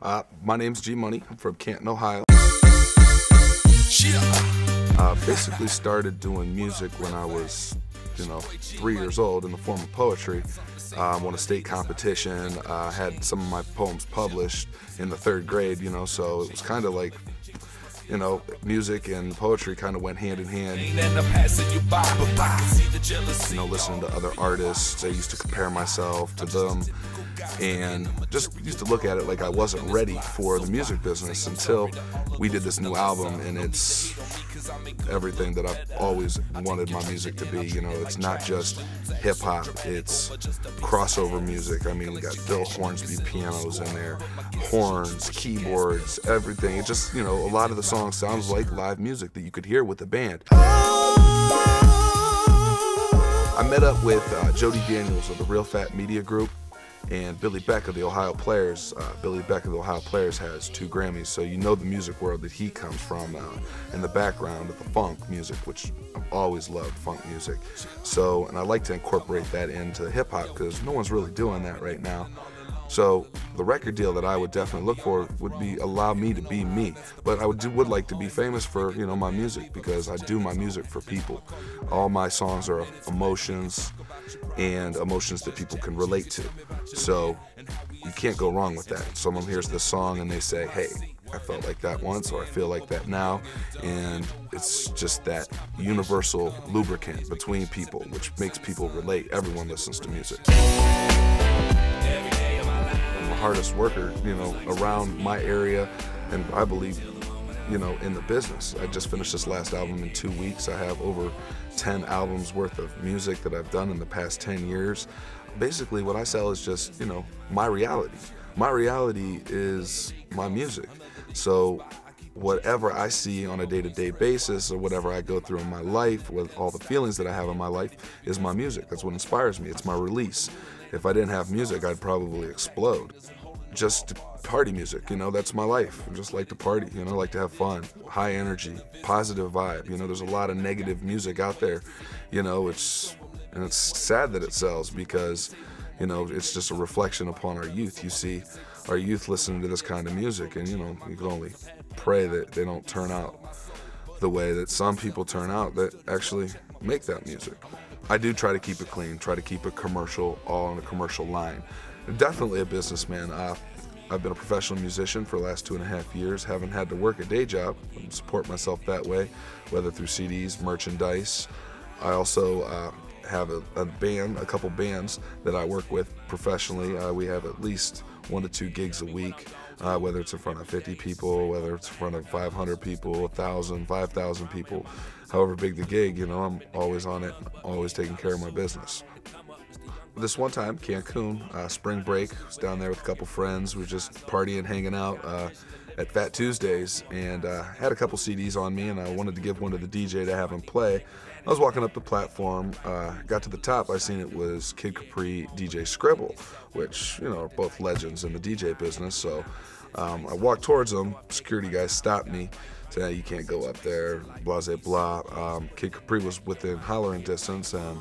My name's GmonE. I'm from Canton, Ohio. Basically started doing music when I was, 3 years old in the form of poetry. Won a state competition, had some of my poems published in the 3rd grade, so it was kind of like, music and poetry kind of went hand in hand. Listening to other artists, I used to compare myself to them and just used to look at it like I wasn't ready for the music business until we did this new album, and it's everything that I've always wanted my music to be. It's not just hip-hop, it's crossover music. I mean, we got Bill Hornsby pianos in there, horns, keyboards, everything. It just, a lot of the songs sounds like live music that you could hear with the band. I met up with Jody Daniels of the Real Fat Media Group and Billy Beck of the Ohio Players. Billy Beck of the Ohio Players has 2 Grammys, so you know the music world that he comes from in the background of the funk music, which I've always loved funk music. So, and I like to incorporate that into hip-hop because no one's really doing that right now. So the record deal that I would definitely look for would be allow me to be me, but I would like to be famous for my music, because I do my music for people. All my songs are emotions, and emotions that people can relate to. So you can't go wrong with that. Someone hears this song and they say, hey, I felt like that once, or I feel like that now, and it's just that universal lubricant between people, which makes people relate. Everyone listens to music. Hardest worker, around my area, and I believe, in the business. I just finished this last album in 2 weeks. I have over 10 albums worth of music that I've done in the past 10 years. Basically, what I sell is just, my reality. My reality is my music. So whatever I see on a day-to-day basis, or whatever I go through in my life, with all the feelings that I have in my life, is my music. That's what inspires me. It's my release. If I didn't have music, I'd probably explode. Just party music, that's my life. I just like to party, I like to have fun, high energy, positive vibe. There's a lot of negative music out there, it's sad that it sells, because, it's just a reflection upon our youth. You see our youth listening to this kind of music, and, you can only pray that they don't turn out the way that some people turn out that actually make that music. I do try to keep it clean, try to keep it commercial, all on a commercial line. Definitely a businessman. I've been a professional musician for the last 2.5 years, haven't had to work a day job, support myself that way, whether through CDs, merchandise. I also have a couple bands that I work with professionally. We have at least 1 to 2 gigs a week, whether it's in front of 50 people, whether it's in front of 500 people, 1,000, 5,000 people. However big the gig, I'm always on it, always taking care of my business. This one time, Cancun, spring break, was down there with a couple friends. We were just partying, hanging out at Fat Tuesdays, and had a couple CDs on me, and I wanted to give one to the DJ to have him play. I was walking up the platform, got to the top, I seen it was Kid Capri, DJ Scribble, which, are both legends in the DJ business. So I walked towards them, security guys stopped me, said, hey, you can't go up there, blah, blah, blah. Kid Capri was within hollering distance, and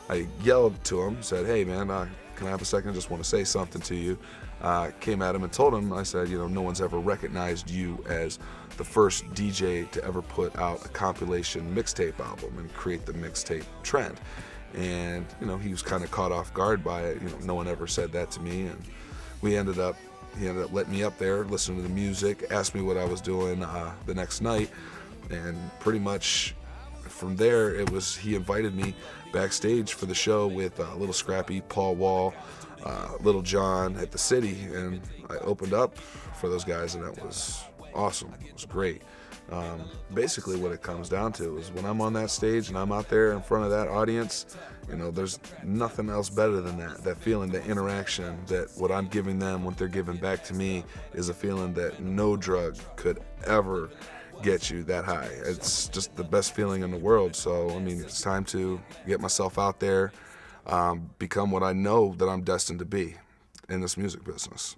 I yelled to him, said, hey man, can I have a second? I just want to say something to you. Came at him and told him, I said, no one's ever recognized you as the first DJ to ever put out a compilation mixtape album and create the mixtape trend. And, he was kind of caught off guard by it. No one ever said that to me. And he ended up letting me up there, listening to the music, asked me what I was doing the next night, and pretty much from there, he invited me backstage for the show with Little Scrappy, Paul Wall, Little John at the City, and I opened up for those guys, and that was awesome. It was great. Basically what it comes down to is when I'm on that stage and I'm out there in front of that audience, there's nothing else better than that feeling, that interaction, that what I'm giving them, what they're giving back to me, is a feeling that no drug could ever get you that high. It's just the best feeling in the world. So it's time to get myself out there, become what I know that I'm destined to be in this music business.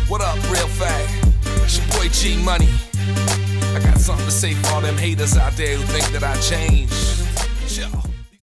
What up, real fat? It's your boy GmonE. I got something to say for all them haters out there who think that I changed.